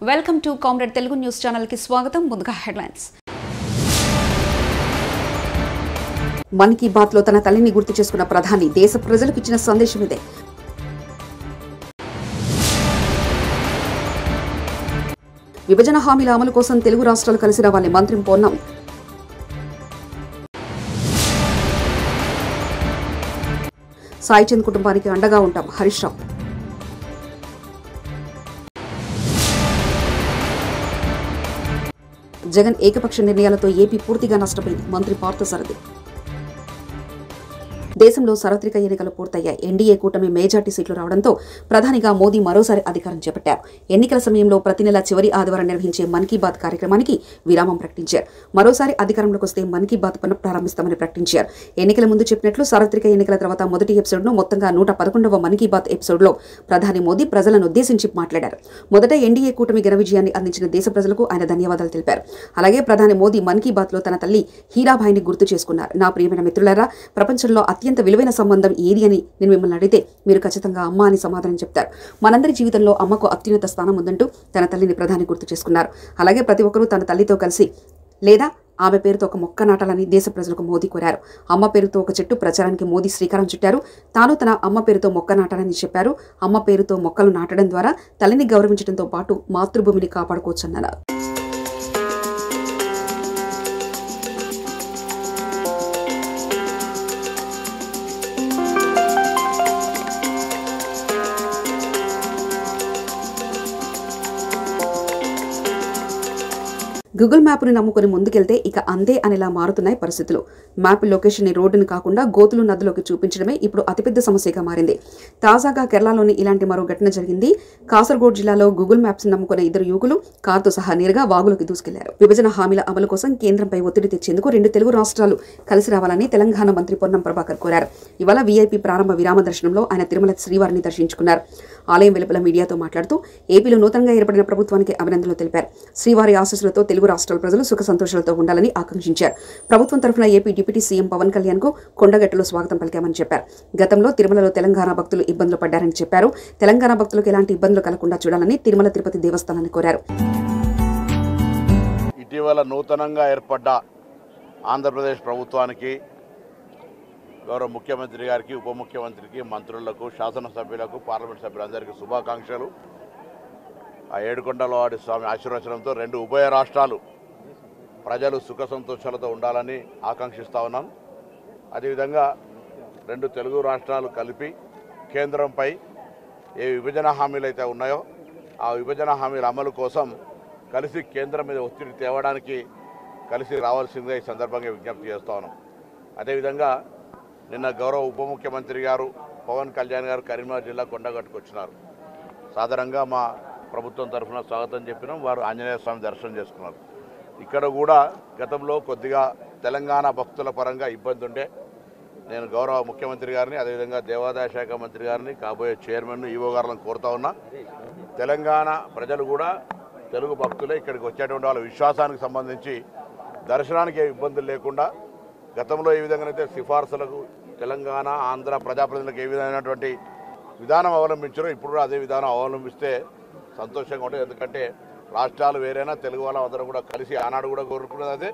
Welcome to comrade Telugu news channel కి స్వాగతం. ముందుగా హెడ్లైన్స్. మన్ కీ బాత్ లో తన తల్లిని గుర్తు చేసుకున్న ప్రధాని దేశ ప్రజలకు ఇచ్చిన సందేశం ఇదే. విభజన హామీల అమలు కోసం తెలుగు రాష్ట్రాలు కలిసి రావాలని మంత్రి పొన్నం. సాయిచంద్ కుటుంబానికి అండగా ఉంటాం హరీష్ రావు. జగన్ ఏకపక్ష నిర్ణయాలతో ఏపీ పూర్తిగా నష్టపోయింది మంత్రి పార్థసారథి. దేశంలో సార్వత్రిక ఎన్నికలు పూర్తయ్యాయి. ఎన్డీఏ కూటమి మెజార్టీ సీట్లు రావడంతో ప్రధానిగా మోదీ మరోసారి అధికారం చేపట్టారు. ఎన్నికల సమయంలో ప్రతి నెల చివరి ఆదివారం నిర్వహించే మన్ కీ బాత్ కార్యక్రమానికి విరామం ప్రకటించారు. మరోసారి అధికారంలోకి వస్తే మన్ కీ బాత్ పునఃప్రారంభిస్తామని ప్రకటించారు. ఎన్నికల ముందు చెప్పినట్లు సార్వత్రిక ఎన్నికల తర్వాత మొదటి ఎపిసోడ్ను మొత్తంగా 111వ మన్ కీ బాత్ ఎపిసోడ్లో ప్రధాని మోదీ ప్రజలను ఉద్దేశించి మాట్లాడారు. మొదట ఎన్డీఏ కూటమి ఘన విజయాన్ని అందించిన దేశ ప్రజలకు ఆయన ధన్యవాదాలు తెలిపారు. అలాగే ప్రధాని మోదీ మన్ కీ బాత్ లో తన తల్లి హీరాబాయిని గుర్తు చేసుకున్నారు. నా ప్రియమైన మిత్రులారా, ప్రపంచంలో అత్యంత విలువైన సంబంధం ఏది అని నేను మిమ్మల్ని అడిగితే మీరు ఖచ్చితంగా అమ్మ అని సమాధానం చెప్తారు. మనందరి జీవితంలో అమ్మకు అత్యున్నత స్థానం ఉందంటూ తన తల్లిని ప్రధాని గుర్తు చేసుకున్నారు. అలాగే ప్రతి ఒక్కరూ తన తల్లితో కలిసి లేదా ఆమె పేరుతో ఒక మొక్క నాటాలని దేశ ప్రజలకు మోదీ కోరారు. అమ్మ పేరుతో ఒక చెట్టు ప్రచారానికి మోదీ శ్రీకారం చుట్టారు. తాను తన అమ్మ పేరుతో మొక్క నాటాలని చెప్పారు. అమ్మ పేరుతో మొక్కలు నాటడం ద్వారా తల్లిని గౌరవించడంతో పాటు మాతృభూమిని కాపాడుకోవచ్చన్నారు. గూగుల్ మ్యాప్ను నమ్ముకుని ముందుకెళ్తే ఇక అంతే అనేలా మారుతున్నాయి పరిస్థితులు. మ్యాప్ లొకేషన్ రోడ్డును కాకుండా గోతులు నదిలోకి చూపించడమే ఇప్పుడు అతిపెద్ద సమస్యగా మారింది. తాజాగా కేరళలోని ఇలాంటి మరో ఘటన జరిగింది. కాసర్గోడ్ జిల్లాలో గూగుల్ మ్యాప్స్ నమ్ముకున్న ఇద్దరు యువకులు కారుతో సహా నేరుగా వాగులోకి దూసుకెళ్లారు. విభజన హామీల అమలు కోసం కేంద్రంపై ఒత్తిడి తెచ్చేందుకు 2 తెలుగు రాష్ట్రాలు కలిసి రావాలని తెలంగాణ మంత్రి పొన్నం ప్రభాకర్ కోరారు. ఇవాళ వీఐపీ ప్రారంభ విరామ దర్శనంలో ఆయన తిరుమల శ్రీవారిని దర్శించుకున్నారు. ఆలయం వెలుపల మీడియాతో మాట్లాడుతూ ఏపీలో నూతనంగా ఏర్పడిన ప్రభుత్వానికి అభినందనలు తెలిపారు. శ్రీవారి ఆశీస్సులతో తెలుగు రాష్ట్రాల ప్రజలు సుఖ సంతోషాలతో ఉండాలని ఆకాంక్షించారు. ప్రభుత్వం తరఫున AP deputy CM Pawan Kalyan కు కొండగట్టులో స్వాగతం పలికామని చెప్పారు. గతంలో తిరుమలలో తెలంగాణ భక్తులు ఇబ్బందులు పడ్డారని చెప్పారు. తెలంగాణ భక్తులకు ఎలాంటి ఇబ్బందులు కలగకుండా చూడాలని తిరుమల తిరుపతి దేవస్థానాన్ని కోరారు. ఇటీవల నూతనంగా ఏర్పడ్డ ఆంధ్రప్రదేశ్ ప్రభుత్వానికి గౌరవ ముఖ్యమంత్రి గారికి, ఉప ముఖ్యమంత్రికి, మంత్రులకు, శాసనసభ్యులకు, పార్లమెంట్ సభ్యులందరికీ శుభాకాంక్షలు. ఆ ఏడుకొండలవాడి స్వామి ఆశీర్వచనంతో 2 ఉభయ రాష్ట్రాలు ప్రజలు సుఖ సంతోషాలతో ఉండాలని ఆకాంక్షిస్తూ ఉన్నాం. అదేవిధంగా 2 తెలుగు రాష్ట్రాలు కలిపి కేంద్రంపై ఏ విభజన హామీలు అయితే ఉన్నాయో ఆ విభజన హామీల అమలు కోసం కలిసి కేంద్రం మీద ఒత్తిడి తేవడానికి కలిసి రావాల్సిందిగా ఈ సందర్భంగా విజ్ఞప్తి చేస్తూ ఉన్నాం. అదేవిధంగా నిన్న గౌరవ ఉప ముఖ్యమంత్రి గారు పవన్ కళ్యాణ్ గారు కరీంనగర్ జిల్లా కొండగట్టుకు వచ్చినారు. సాధారణంగా మా ప్రభుత్వం తరఫున స్వాగతం చెప్పినాం. వారు ఆంజనేయ స్వామి దర్శనం చేసుకున్నారు. ఇక్కడ కూడా గతంలో కొద్దిగా తెలంగాణ భక్తుల పరంగా ఇబ్బంది ఉండే నేను గౌరవ ముఖ్యమంత్రి గారిని, అదేవిధంగా దేవాదాయ శాఖ మంత్రి గారిని, కాబోయే చైర్మన్ ఈవో గారులను కోరుతా ఉన్నా. తెలంగాణ ప్రజలు కూడా తెలుగు భక్తులే ఇక్కడికి వచ్చేటువంటి వాళ్ళ విశ్వాసానికి సంబంధించి దర్శనానికి ఏ ఇబ్బందులు లేకుండా గతంలో ఏ విధంగానైతే సిఫార్సులకు తెలంగాణ ఆంధ్ర ప్రజాప్రతినిధులకు ఏ విధమైనటువంటి విధానం అవలంబించారో ఇప్పుడు కూడా అదే విధానం అవలంబిస్తే సంతోషంగా ఉంటుంది. ఎందుకంటే రాష్ట్రాలు వేరైనా తెలుగు వాళ్ళ అందరం కూడా కలిసి ఆనాడు కూడా కోరుకున్నది అదే,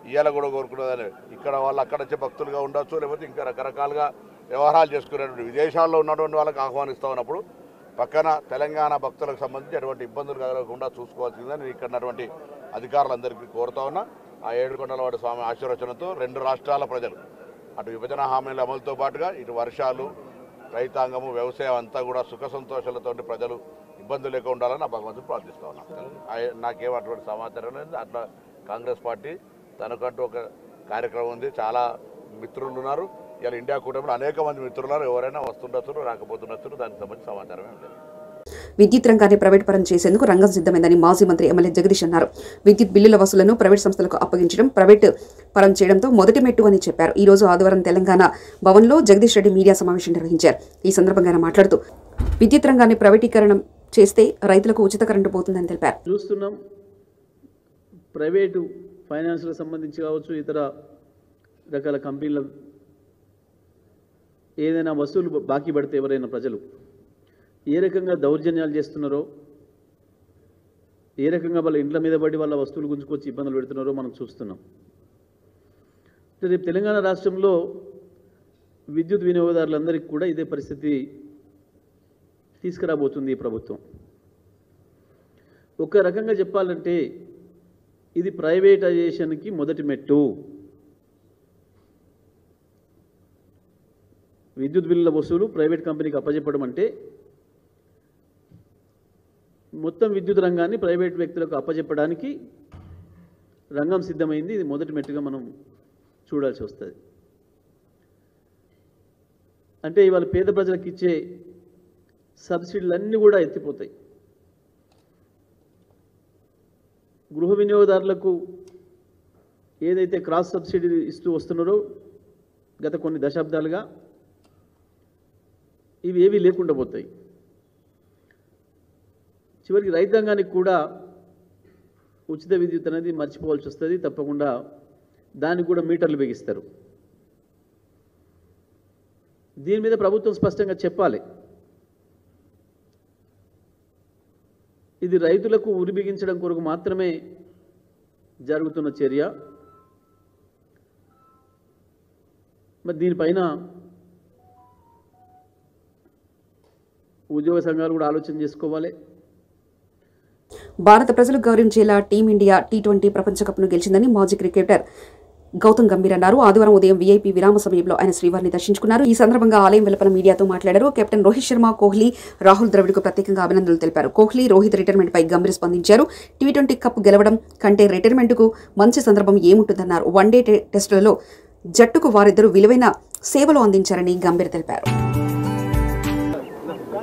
ఇవాళ కూడా కోరుకున్నది అదే. ఇక్కడ వాళ్ళు అక్కడ వచ్చే భక్తులుగా ఉండొచ్చు, లేకపోతే ఇంకా రకరకాలుగా వ్యవహారాలు చేసుకునేటువంటి విదేశాల్లో ఉన్నటువంటి వాళ్ళకి ఆహ్వానిస్తూ ఉన్నప్పుడు పక్కన తెలంగాణ భక్తులకు సంబంధించి అటువంటి ఇబ్బందులు కలగకుండా చూసుకోవాల్సిందని ఇక్కడ ఉన్నటువంటి అధికారులందరికీ కోరుతా ఉన్నా. ఆ ఏడుకొండలవాడి స్వామి ఆశీర్వచనంతో 2 రాష్ట్రాల ప్రజలు అటు విభజన హామీల అమలుతో పాటుగా ఇటు వర్షాలు, రైతాంగము, వ్యవసాయం అంతా కూడా సుఖ సంతోషాలతో ప్రజలు ఇబ్బందులు లేకుండా ఉండాలని ఆ భగవంతుడు ప్రార్థిస్తూ ఉన్నాను. నాకేం అటువంటి సమాచారం లేదు. అట్లా కాంగ్రెస్ పార్టీ తనకంటూ ఒక కార్యక్రమం ఉంది. చాలా మిత్రులు ఉన్నారు. ఇలా ఇండియా కూటమిలో అనేక మంది మిత్రులు ఉన్నారు. ఎవరైనా వస్తుండొచ్చు, రాకపోతుండొచ్చు. దానికి సంబంధించి సమాచారం ఏం లేదు. విద్యుత్ రంగాన్ని ప్రైవేట్ పరం చేసేందుకు రంగం సిద్ధమైందని మాజీ మంత్రి ఎమ్మెల్యే జగదీష్ అన్నారు. విద్యుత్ బిల్లుల వసూలను ప్రైవేట్ సంస్థలకు అప్పగించడం ప్రైవేట్ పరం చేయడంతో మొదటి మెట్టు అని చెప్పారు. ఈ రోజు ఆదివారం తెలంగాణ భవన్లో జగదీష్ రెడ్డి మీడియా సమావేశం నిర్వహించారు. ఈ సందర్భంగా ఆయన మాట్లాడుతూ విద్యుత్ రంగాన్ని ప్రైవేటీకరణ చేస్తే రైతులకు ఉచిత కరెంటు పోతుందని తెలిపారు. చూస్తున్నాం ప్రైవేటు ఫైనాన్స్లకు సంబంధించి కావచ్చు, ఇతర రకాల కంపెనీల ఏదైనా వస్తువులు బాకీ పడితే ఎవరైనా ప్రజలు ఏ రకంగా దౌర్జన్యాలు చేస్తున్నారో, ఏ రకంగా వాళ్ళ ఇండ్ల మీద పడి వాళ్ళ వస్తువులు గుంజుకొచ్చి ఇబ్బందులు పెడుతున్నారో మనం చూస్తున్నాం. రేపు తెలంగాణ రాష్ట్రంలో విద్యుత్ వినియోగదారులందరికీ కూడా ఇదే పరిస్థితి తీసుకురాబోతుంది ఈ ప్రభుత్వం. ఒక రకంగా చెప్పాలంటే ఇది ప్రైవేటైజేషన్కి మొదటి మెట్టు. విద్యుత్ బిల్లుల వసూలు ప్రైవేట్ కంపెనీకి అప్పచెప్పడం అంటే మొత్తం విద్యుత్ రంగాన్ని ప్రైవేట్ వ్యక్తులకు అప్పచెప్పడానికి రంగం సిద్ధమైంది. ఇది మొదటి మెట్టుగా మనం చూడాల్సి వస్తుంది. అంటే ఇవాళ పేద ప్రజలకు ఇచ్చే సబ్సిడీలన్నీ కూడా ఎత్తిపోతాయి. గృహ వినియోగదారులకు ఏదైతే క్రాస్ సబ్సిడీ ఇస్తూ వస్తున్నారో గత కొన్ని దశాబ్దాలుగా ఇవి ఏవీ లేకుండా పోతాయి. చివరికి రైతాంగానికి కూడా ఉచిత విద్యుత్ అనేది మర్చిపోవాల్సి వస్తుంది. తప్పకుండా దానికి కూడా మీటర్లు బిగిస్తారు. దీని మీద ప్రభుత్వం స్పష్టంగా చెప్పాలి. ఇది రైతులకు ఉరి బిగించడం కొరకు మాత్రమే జరుగుతున్న చర్య. మరి దీనిపైన ఉద్యోగ సంఘాలు కూడా ఆలోచన చేసుకోవాలి. భారత ప్రజలు గౌరవించేలా టీమిండియా T20 ప్రపంచ కప్ను గెలిచిందని మాజీ క్రికెటర్ గౌతమ్ గంభీర్ అన్నారు. ఆదివారం ఉదయం వీఐపీ విరామ సమయంలో ఆయన శ్రీవారిని దర్శించుకున్నారు. ఈ సందర్భంగా ఆలయం వెలుపల మీడియాతో మాట్లాడారు. కెప్టెన్ రోహిత్ శర్మ, కోహ్లీ, రాహుల్ ద్రవిడ్కు ప్రత్యేకంగా అభినందనలు తెలిపారు. కోహ్లీ, రోహిత్ రిటైర్మెంట్పై గంభీర్ స్పందించారు. T20 కప్ గెలవడం కంటే రిటైర్మెంట్కు మంచి సందర్భం ఏముంటుందన్నారు. వన్డే టెస్టులలో జట్టుకు వారిద్దరూ విలువైన సేవలు అందించారని గంభీర్ తెలిపారు.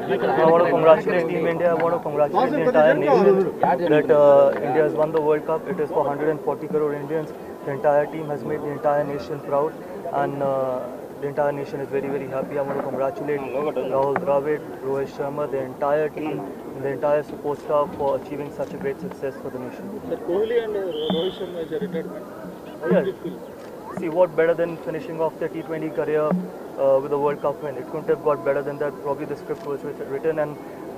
I want to congratulate Team India. I want to congratulate the entire nation that India has won the World Cup. It is for 140 crore Indians. The entire team has made the entire nation proud, and the entire nation is very, very happy. I want to congratulate Rahul Dravid, Rohit Sharma, the entire team, and the entire support staff for achieving such a great success for the nation. Sir, Kohli and Rohit Sharma is a retirement. How Yeah. did you feel? See, what better than finishing off their T20 career with a World Cup win? It couldn't have got better than that. Probably the script was written, and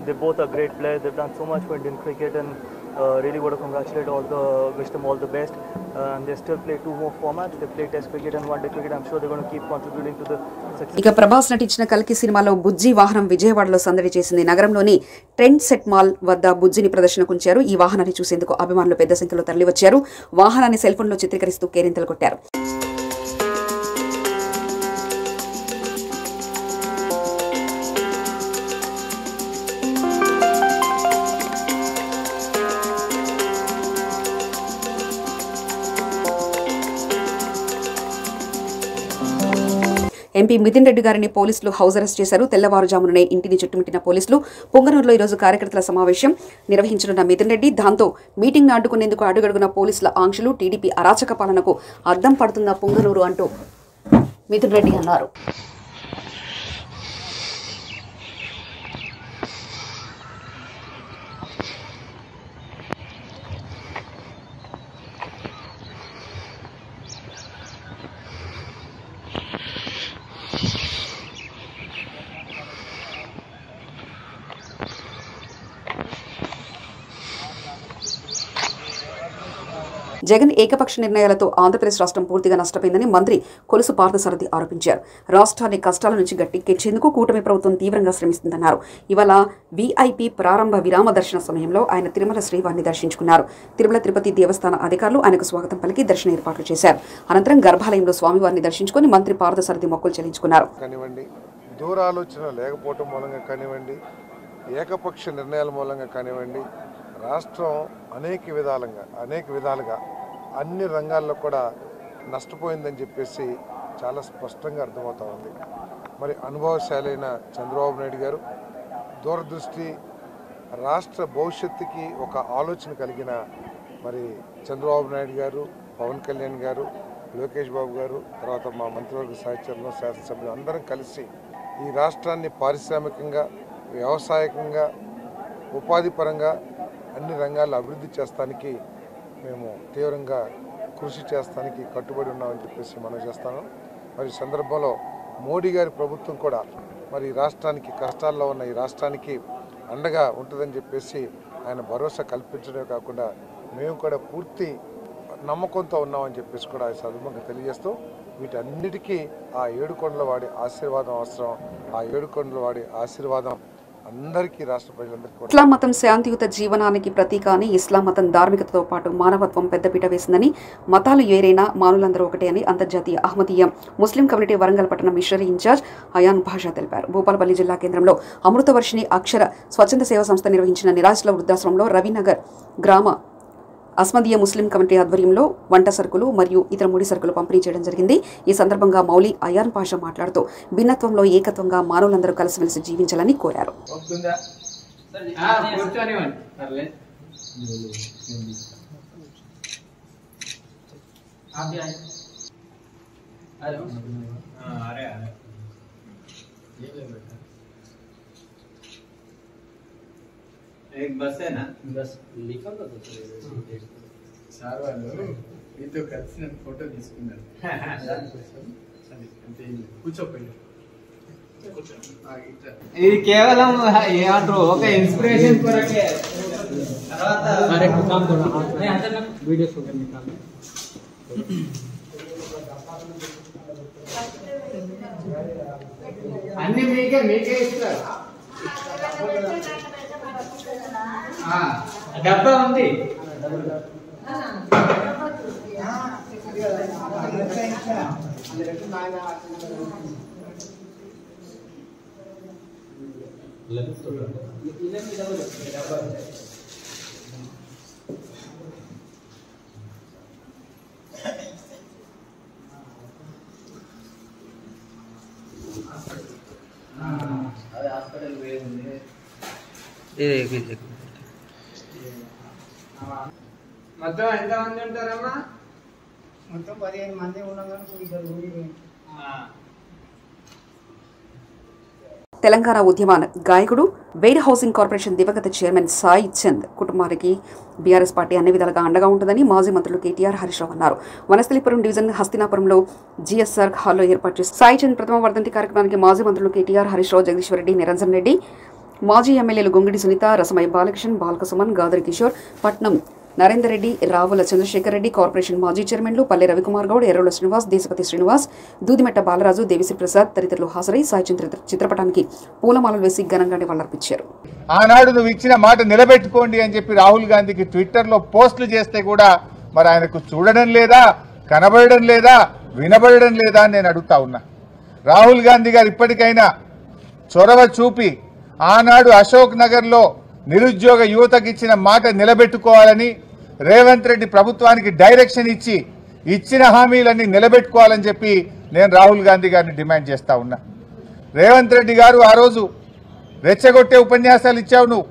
they both are great players. They've done so much for Indian cricket, and really want to congratulate wish them all the best. And they still play 2 more formats. They play Test cricket and one-day cricket. I'm sure they're going to keep contributing to the success. ఇక ప్రభాస్ నటించిన కల్కి సినిమాలో బుజ్జి వాహనం విజయవాడలో సందడి చేసింది. నగరంలోని trend set mall వద్ద బుజ్జిని ప్రదర్శనకు ఉంచారు. ఈ వాహనాన్ని చూసేందుకు అభిమానులు పెద్ద సంఖ్యలో తరలివచ్చారు. వాహనాన్ని సెల్ ఫోన్లో చిత్రీకరిస్తూ కేరింతలు కొట్టారు. ఎంపీ మిథున్ రెడ్డి గారిని పోలీసులు హౌస్ అరెస్ట్ చేశారు. తెల్లవారుజాముననే ఇంటిని చుట్టుముట్టిన పోలీసులు పొంగనూరులో ఈరోజు కార్యకర్తల సమావేశం నిర్వహించనున్న మిథున్ రెడ్డి దాంతో మీటింగ్ అడ్డుకునేందుకు అడుగడుగున పోలీసుల ఆంక్షలు టీడీపీ అరాచక పాలనకు అద్దం పడుతున్న పొంగనూరు అంటూ మిథున్ రెడ్డి అన్నారు. జగన్ ఏకపక్ష నిర్ణయాలతో ఆంధ్రప్రదేశ్ రాష్ట్రం పూర్తిగా నష్టపోయిందని మంత్రి కొలుసు పార్థసారథి ఆరోపించారు. రాష్ట్రాన్ని కష్టాల నుంచి గట్టెక్కించేందుకు కూటమి ప్రభుత్వం తీవ్రంగా శ్రమిస్తుందన్నారు. ఇవాళ వీఐపీ ప్రారంభ విరామ దర్శన సమయంలో ఆయన తిరుమల శ్రీవారిని దర్శించుకున్నారు. తిరుమల తిరుపతి దేవస్థాన అధికారులు ఆయనకు స్వాగతం పలికి దర్శన ఏర్పాట్లు చేశారు. అనంతరం గర్భాలయంలో స్వామివారిని దర్శించుకుని మంత్రి పార్థసారథి మొక్కులు చెల్లించుకున్నారు. దూరాలోచన లేకపోవటం మూలంగా కానివ్వండి, ఏకపక్ష నిర్ణయాల మూలంగా కానివ్వండి, రాష్ట్రం అనేక విధాలుగా అన్ని రంగాల్లో కూడా నష్టపోయిందని చెప్పేసి చాలా స్పష్టంగా అర్థమవుతా ఉంది. మరి అనుభవశాలైన చంద్రబాబు నాయుడు గారు దూరదృష్టి, రాష్ట్ర భవిష్యత్తుకి ఒక ఆలోచన కలిగిన మరి చంద్రబాబు నాయుడు గారు, పవన్ కళ్యాణ్ గారు, లోకేష్ బాబు గారు, తర్వాత మా మంత్రివర్గ సహచరులు, శాసనసభ్యులు అందరం కలిసి ఈ రాష్ట్రాన్ని పారిశ్రామికంగా, వ్యవసాయకంగా, ఉపాధి పరంగా అన్ని రంగాల్లో అభివృద్ధి చేస్తానికి మేము తీవ్రంగా కృషి చేస్తానికి కట్టుబడి ఉన్నామని చెప్పేసి మనం చేస్తాను. మరి సందర్భంలో మోడీ గారి ప్రభుత్వం కూడా మరి రాష్ట్రానికి, కష్టాల్లో ఉన్న ఈ రాష్ట్రానికి అండగా ఉంటుందని చెప్పేసి ఆయన భరోసా కల్పించడమే కాకుండా మేము కూడా పూర్తి నమ్మకంతో ఉన్నామని చెప్పేసి కూడా ఆయన సందర్భంగా తెలియజేస్తూ వీటన్నిటికీ ఆ ఏడుకొండల వాడి ఆశీర్వాదం అవసరం. ఆ ఏడుకొండల వాడి ఆశీర్వాదం అందరికీ, రాష్ట్ర ప్రజలందరికీ. ఇస్లాం మతం శాంతియుత జీవనానికి ప్రతీక అని, ఇస్లాం మతం ధార్మికతతో పాటు మానవత్వం పెద్దపీట వేసిందని, మతాలు ఏరైనా మానులందరూ ఒకటే అని అంతర్జాతీయ అహ్మదీయ ముస్లిం కమ్యూనిటీ వరంగల్ పట్టణ మిషనరీ ఇన్ఛార్జ్ అయాన్ భాషా తెలిపారు. భూపాలపల్లి జిల్లా కేంద్రంలో అమృతవర్షిణి అక్షర స్వచ్ఛంద సేవా సంస్థ నిర్వహించిన నిరాశ్రల వృద్ధాశ్రమంలో రవినగర్ గ్రామ అస్మదీయ ముస్లిం కమిటీ ఆధ్వర్యంలో వంట సరుకులు మరియు ఇతర ముడి సరుకులు పంపిణీ చేయడం జరిగింది. ఈ సందర్భంగా మౌలి అయాన్ పాషా మాట్లాడుతూ భిన్నత్వంలో ఏకత్వంగా మానవులందరూ కలిసిమెలిసి జీవించాలని కోరారు. एक बस है ना, बस लिखा तो సార్ వాళ్ళు మీతో కలిసి నన్ను ఫోటో తీసుకున్నారు. కూర్చోపోయి ఇది కేవలం ఏమంటారు ఒక ఇన్స్పిరేషన్ కొరకే. అన్ని మీకే ఇస్తారు. డబ్బా ఉంది. అదే హాస్పిటల్ పోయింది. మొత్తం ఎంతమంది ఉంటారమ్మా? మొత్తం 15 మంది ఉండగానే. తెలంగాణ ఉద్యమ గాయకుడు వేడ్ హౌసింగ్ కార్పొరేషన్ దివంగత చైర్మన్ సాయి చంద్ కుటుంబానికి బీఆర్ఎస్ పార్టీ అన్ని విధాలుగా అండగా ఉంటుందని మాజీ మంత్రులు కేటీఆర్, హరీష్ రావు అన్నారు. వనస్థలిపురం డివిజన్ హస్తినాపురంలో జీఎస్ఆర్ హాల్లో ఏర్పాటు చేసిన సాయి చంద్ ప్రథమ వర్ధంతి కార్యక్రమానికి మాజీ మంత్రులు కేటీఆర్, హరీష్ రావు, జగదీశ్వర్ రెడ్డి, నిరంజన్ రెడ్డి, మాజీ ఎమ్మెల్యేలు గొంగిడి సునీత, రసమయ్య బాలకృష్ణన్, బాల్క సుమన్, గాదరి కిషోర్, పట్నం నరేందర్ రెడ్డి, రావుల చంద్రశేఖర్ రెడ్డి, కార్పొరేషన్ మాజీ చైర్మన్లు పల్లె రవికుమార్ గౌడ్, ఎర్రోల శ్రీనివాస్, దేశపతి శ్రీనివాస్, దూదిమెట్ట బాలరాజు, దేవిశ్రీ ప్రసాద్ తదితరులు హాజరై సాయి చంద్ర చిత్రపటానికి పూలమాలలు వేసి ఘనంగా నివాళులర్పించారు. ఆనాడు నువ్వు ఇచ్చిన మాట నిలబెట్టుకోండి అని చెప్పి రాహుల్ గాంధీకి ట్విట్టర్లో పోస్టులు చేస్తే కూడా మరి ఆయనకు చూడడం లేదా, కనబడడం లేదా, వినబడడం లేదా అని నేను అడుగుతా ఉన్నా. రాహుల్ గాంధీ గారు ఇప్పటికైనా చొరవ చూపి ఆనాడు అశోక్ నగర్లో నిరుద్యోగ యువతకు ఇచ్చిన మాట నిలబెట్టుకోవాలని, రేవంత్ రెడ్డి ప్రభుత్వానికి డైరెక్షన్ ఇచ్చి ఇచ్చిన హామీలన్నీ నిలబెట్టుకోవాలని చెప్పి నేను రాహుల్ గాంధీ గారిని డిమాండ్ చేస్తా ఉన్నా. రేవంత్ రెడ్డి గారు ఆ రోజు రెచ్చగొట్టే ఉపన్యాసాలు ఇచ్చావు, నువ్వు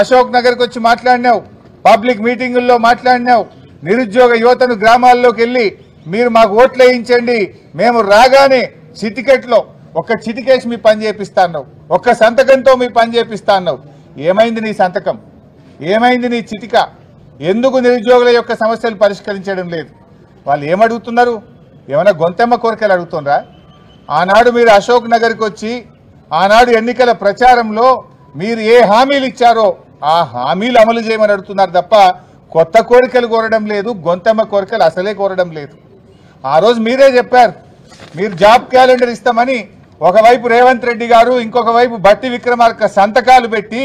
అశోక్ నగర్కి వచ్చి మాట్లాడినావు, పబ్లిక్ మీటింగుల్లో మాట్లాడినావు, నిరుద్యోగ యువతను గ్రామాల్లోకి వెళ్ళి మీరు మాకు ఓట్లు వేయించండి, మేము రాగానే చిటికెట్లో ఒక్క చిటికేసి మీ పని చేపిస్తాన్నావు, ఒక్క సంతకంతో మీ పని చేపిస్తాన్నావు. ఏమైంది నీ సంతకం? ఏమైంది నీ చిటిక? ఎందుకు నిరుద్యోగుల యొక్క సమస్యలు పరిష్కరించడం లేదు? వాళ్ళు ఏమడుగుతున్నారు? ఏమైనా గొంతెమ్మ కోరికలు అడుగుతున్నారా? ఆనాడు మీరు అశోక్ నగర్కి వచ్చి ఆనాడు ఎన్నికల ప్రచారంలో మీరు ఏ హామీలు ఇచ్చారో ఆ హామీలు అమలు చేయమని అడుగుతున్నారు తప్ప కొత్త కోరికలు కోరడం లేదు, గొంతెమ్మ కోరికలు అసలే కోరడం లేదు. ఆ రోజు మీరే చెప్పారు మీరు జాబ్ క్యాలెండర్ ఇస్తామని. ఒకవైపు రేవంత్ రెడ్డి గారు, ఇంకొక వైపు బట్టి విక్రమార్క సంతకాలు పెట్టి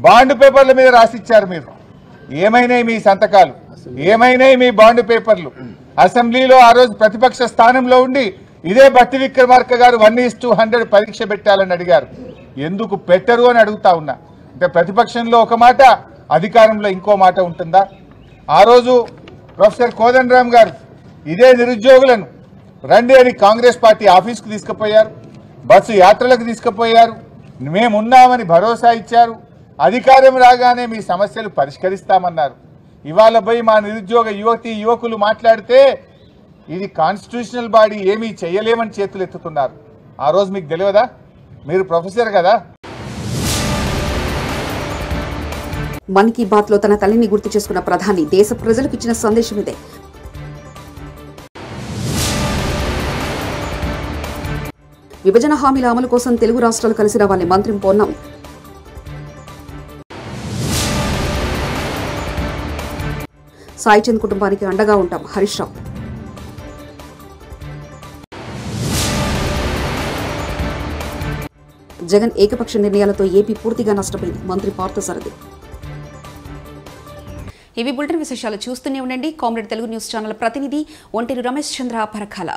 బాండ్ పేపర్ల మీద రాసిచ్చారు. మీరు ఏమైనాయి మీ సంతకాలు? ఏమైనాయి మీ బాండ్ పేపర్లు? అసెంబ్లీలో ఆ రోజు ప్రతిపక్ష స్థానంలో ఉండి ఇదే బట్టి విక్రమార్క గారు 1:100 పరీక్ష పెట్టాలని అడిగారు. ఎందుకు పెట్టరు అని అడుగుతా ఉన్నా. అంటే ప్రతిపక్షంలో ఒక మాట, అధికారంలో ఇంకో మాట ఉంటుందా? ఆ రోజు ప్రొఫెసర్ కోదండరామ్ గారు ఇదే నిరుద్యోగులను రండి అని కాంగ్రెస్ పార్టీ ఆఫీస్కు తీసుకుపోయారు, బస్సు యాత్రలకు తీసుకుపోయారు, మేమున్నామని భరోసా ఇచ్చారు. అధికారం రాగానే మీ సమస్యలు పరిష్కరిస్తామన్నారు. ఇవాళ పోయి మా నిరుద్యోగ యువతి యువకులు మాట్లాడితే ఇది కాన్స్టిట్యూషనల్ బాడీ ఏమీ చేయలేమని చేతులు ఎత్తుతున్నారు. ఆ రోజు మీకు తెలియదా? మీరు ప్రొఫెసర్ కదా. మన్ కీ బాత్ లో తన తల్లిని గుర్తు చేసుకున్న ప్రధాని దేశ ప్రజలకు ఇచ్చిన సందేశం ఇదే. విభజన హామీల అమలు కోసం తెలుగు రాష్ట్రాలు కలిసి రావాలి. మంత్రి పొన్నం సాయి చంద్ కుటుంబానికి అండగా ఉంటాం హరీష్ రావు. జగన్ ఏకపక్ష నిర్ణయాలతో ఏపీ పూర్తిగా నష్టపోయింది మంత్రి పార్థసారథి. ఇవి బులెటిన్ విశేషాలు. చూస్తూనే ఉండండి కామ్రేడ్ తెలుగు న్యూస్ ఛానల్. ప్రతినిధి ఒంటేరు రమేష్ చంద్ర పరకాల.